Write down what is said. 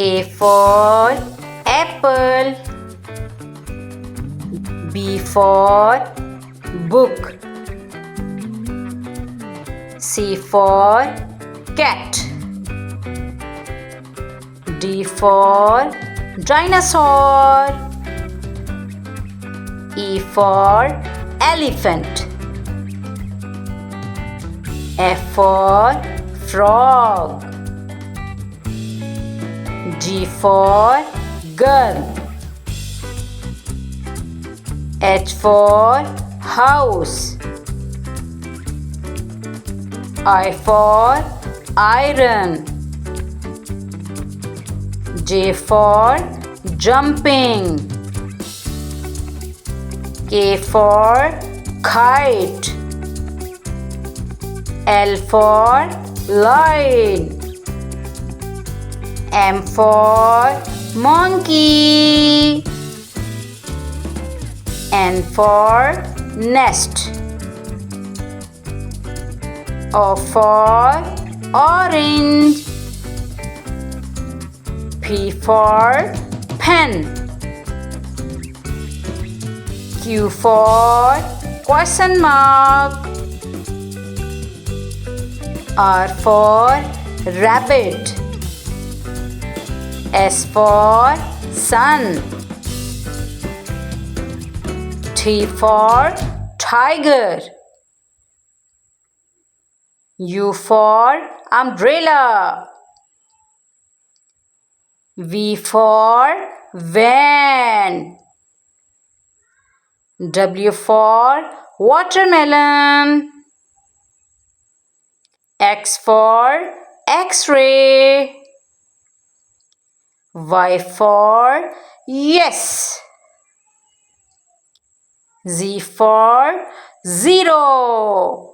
A for apple. B for book. C for cat. D for dinosaur. E for elephant. F for frog. G for girl. H for house. I for iron. J for jumping. K for kite. L for lion. M for monkey. N for nest. O for orange. P for pen. Q for question mark. R for rabbit. S for sun. T for tiger. U for umbrella. V for van. W for watermelon. X for X-ray. Y for yes. Z for zero.